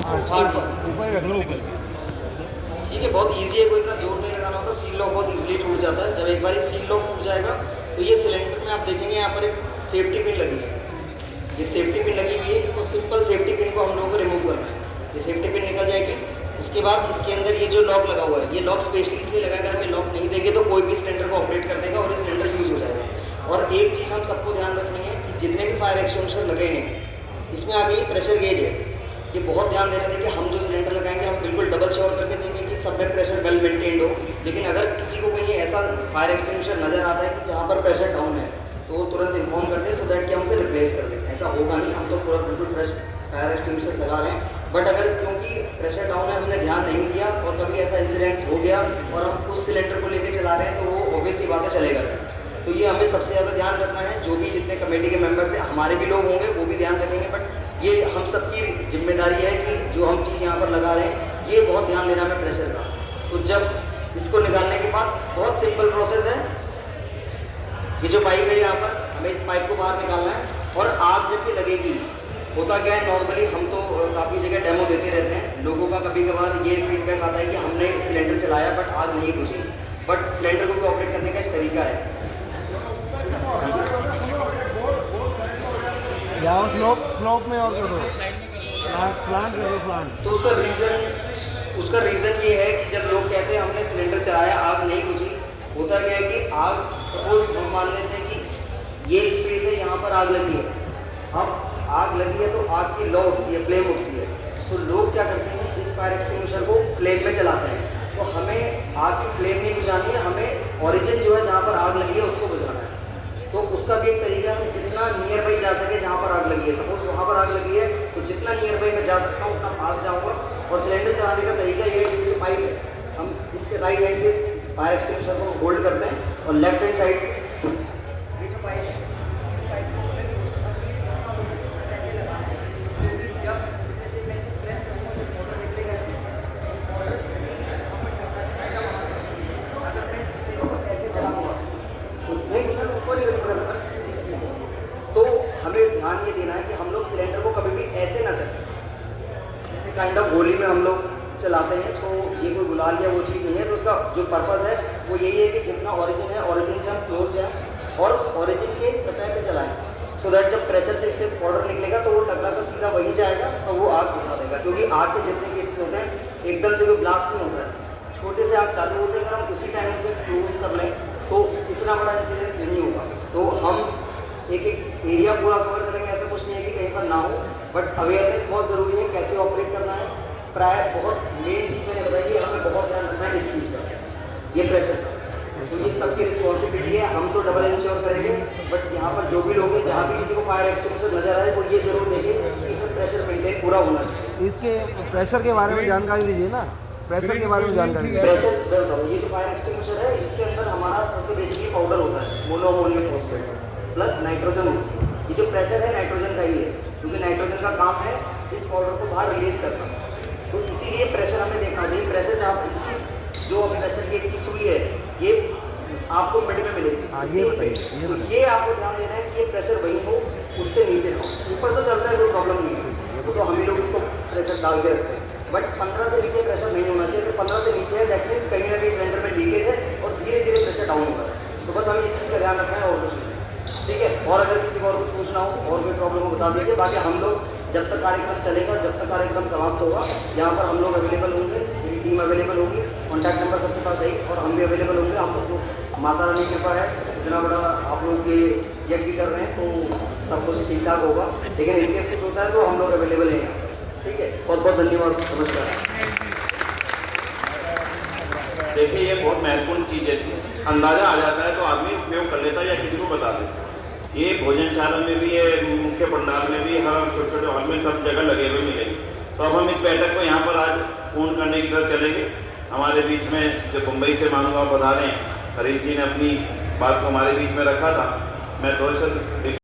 हाँ ठीक ऊपर रख लो ऊपर। ठीक है, बहुत इजी है, कोई इतना जोर नहीं लगाना होता। सील लॉक बहुत इजीली टूट जाता है। जब एक बार सील लॉक टूट जाएगा तो ये सिलेंडर में आप देखेंगे यहाँ पर एक सेफ्टी पिन लगी है। ये सेफ्टी पिन लगी हुई है, इसको सिंपल सेफ्टी पिन को हम लोगों को रिमूव करना है। ये सेफ्टी पिन निकल जाएगी। उसके बाद इसके अंदर ये जो लॉक लगा हुआ है, ये लॉक स्पेशली इसलिए लगा, अगर हमें लॉक नहीं देंगे तो कोई भी सिलेंडर को ऑपरेट कर देगा और ये सिलेंडर यूज हो जाएगा। और एक चीज़ हम सबको ध्यान रखनी है कि जितने भी फायर एक्सटिंग्विशर लगे हैं, इसमें आगे प्रेशर गेज है, ये बहुत ध्यान देना है कि हम जो सिलेंडर लगाएंगे हम बिल्कुल डबल श्योर करके देंगे कि सब में प्रेशर वेल मेंटेन्ड हो। लेकिन अगर किसी को कहीं ऐसा फायर एक्सटिंग्विशर नज़र आता है कि जहाँ पर प्रेशर डाउन है, तो वो तुरंत इन्फॉर्म कर दें, सो दैट कि हम उसे रिप्लेस कर दें। ऐसा होगा नहीं, हम तो पूरा बिल्कुल फ्रेश फायर एक्सटिंग्विशर लगा रहे हैं। बट अगर क्योंकि प्रेशर डाउन है, हमने ध्यान नहीं दिया और कभी ऐसा इंसिडेंट्स हो गया और हम उस सिलेंडर को लेकर चला रहे हैं, तो वो ऑब्वियस सी बात है चलेगा नहीं। तो ये हमें सबसे ज़्यादा ध्यान रखना है। जो भी जितने कमेटी के मेंबर्स हैं, हमारे भी लोग होंगे, वो भी ध्यान रखेंगे। बट ये हम सबकी जिम्मेदारी है कि जो हम चीज़ यहाँ पर लगा रहे हैं, ये बहुत ध्यान देना है प्रेशर का। तो जब इसको निकालने के बाद बहुत सिंपल प्रोसेस है। ये जो पाइप है यहाँ पर, हमें इस पाइप को बाहर निकालना है। और आग जब भी लगेगी, होता क्या है, नॉर्मली हम तो काफ़ी जगह डेमो देते रहते हैं। लोगों का कभी कभार ये फीडबैक आता है कि हमने सिलेंडर चलाया बट आग नहीं बुझी। बट सिलेंडर को भी ऑपरेट करने का एक तरीका है। जाओ स्लोप में और कर दो, स्लांट कर दो, स्लांट। तो उसका रीज़न ये है कि जब लोग कहते हैं हमने सिलेंडर चलाया आग नहीं बुझी, होता क्या है कि आग, सपोज हम मान लेते हैं कि ये एक स्पेस है, यहाँ पर आग लगी है। अब आग लगी है तो आग की लौ उठती है, फ्लेम उठती है। तो लोग क्या करते हैं, इस फायर एक्सटिंग्विशर को फ्लेम में चलाते हैं। तो हमें आग की फ्लेम नहीं बुझानी है, हमें ओरिजिन जो है जहाँ पर आग लगी है उसको बुझाना है। तो उसका भी एक तरीका है, हम जितना नियर बाई जा सके जहाँ पर आग लगी है, सपोज वहाँ पर आग लगी है तो जितना नियर बाई मैं जा सकता हूँ उतना पास जाऊँगा। और सिलेंडर चलाने का तरीका ये है, ये जो पाइप है, हम इससे राइट हैंड से इस फायर एक्सटिंग्विशर को होल्ड करते हैं और लेफ्ट हैंड साइड से ये जो पाइप है, इस पाइप को हमें कोशिश करनी है जहाँ पर मुझे इस सतह पे लगाना है। क्योंकि जब इसमें से मैं इसे प्रेस करूँगा तो मोटर निकलेगा, मोटर अगर मैं इसको ऐसे चलाऊँगा ऊपर ही तो हमें ध्यान ये देना है कि हम लोग सिलेंडर को कभी भी ऐसे ना चलाएं। जैसे काइंड ऑफ गोली में हम लोग चलाते हैं, तो ये कोई गुलाल या वो चीज़ नहीं है। तो उसका जो पर्पस है वो यही है कि जितना ओरिजिन है, ओरिजिन से हम क्लोज जाएं और ओरिजिन के सतह पे चलाएं, सो दैट जब प्रेशर से इससे पाउडर निकलेगा तो वो टकरा कर सीधा वही जाएगा और वो आग बुझा देगा। क्योंकि आग के जितने केसेस होते हैं एकदम से कोई ब्लास्ट नहीं होता है, छोटे से आग चालू होते हैं। अगर हम उसी टाइम से क्लोज कर लें तो इतना बड़ा इंसिडेंस नहीं होगा। तो हम एक एरिया पूरा कवर करेंगे, ऐसा कुछ नहीं है कि कहीं पर ना हो। बट अवेयरनेस बहुत ज़रूरी है, कैसे ऑपरेट करना है। प्राय बहुत मेन चीज़ मैंने बताई है, हमें बहुत ध्यान रखना है इस चीज़ का, ये प्रेशर का। तो ये सबकी रिस्पॉन्सिबिलिटी है, हम तो डबल इंश्योर करेंगे। बट यहाँ पर जो भी लोग हैं, जहाँ भी किसी को फायर एक्सटिंग्विशर नजर आए, वो ये जरूर देखें कि इसमें प्रेशर मेंटेन पूरा होना चाहिए। इसके प्रेशर के बारे में जानकारी दीजिए ना, प्रेशर के बारे में जानकारी। प्रेशर दर्द हो, ये जो फायर एक्सटिंग्विशर है, इसके अंदर हमारा सबसे बेसिकली पाउडर होता है, मोनोअमोनियम फॉस्फेट प्लस नाइट्रोजन होती है। ये जो प्रेशर है नाइट्रोजन का ही है, क्योंकि नाइट्रोजन का काम है इस पाउडर को बाहर रिलीज करना। तो इसीलिए प्रेशर हमें देखना होता है। प्रेशर जहाँ इसकी जो प्रेशर गेज की सुई है, ये आपको मिड में मिलेगी। तो ये आपको ध्यान देना है कि ये प्रेशर वही हो, उससे नीचे ना हो। ऊपर तो चलता है, कोई प्रॉब्लम नहीं है, वो तो हम ही लोग इसको प्रेशर डाल के रखते हैं। बट 15 से नीचे प्रेशर नहीं होना चाहिए। अगर 15 से नीचे है, दैट मीन्स कहीं ना कहीं सिलेंडर में लीकेज है और धीरे धीरे प्रेशर डाउन हो रहा है। तो बस हमें इस चीज़ का ध्यान रखना है और कुछ नहीं, ठीक है। और अगर किसी को और कुछ पूछना हो और कोई प्रॉब्लम हो बता दीजिए। बाकी हम लोग जब तक कार्यक्रम चलेगा, जब तक कार्यक्रम समाप्त होगा, यहाँ पर हम लोग अवेलेबल होंगे, मेरी टीम अवेलेबल होगी, कॉन्टैक्ट नंबर सबके पास है और हम भी अवेलेबल होंगे। हम तो माता रानी की कृपा है, इतना बड़ा आप लोग ये यज्ञ कर रहे हैं तो सब कुछ ठीक ठाक होगा। लेकिन इनकेस कुछ होता है तो हम लोग अवेलेबल हैं यहाँ, ठीक है। बहुत बहुत धन्यवाद, नमस्कार। देखिए, ये बहुत महत्वपूर्ण चीज़ है, अंदाज़ा आ जाता है तो आदमी उपयोग कर लेता है या किसी को बता देता है। ये भोजनशाला में भी, ये मुख्य पंडाल में भी, हर छोटे छोटे हॉल में सब जगह लगे हुए मिलेंगे। तो अब हम इस बैठक को यहाँ पर आज पूर्ण करने की तरफ चलेंगे। हमारे बीच में जो मुंबई से मानव पधारे हैं, हरीश जी ने अपनी बात को हमारे बीच में रखा था। मैं दो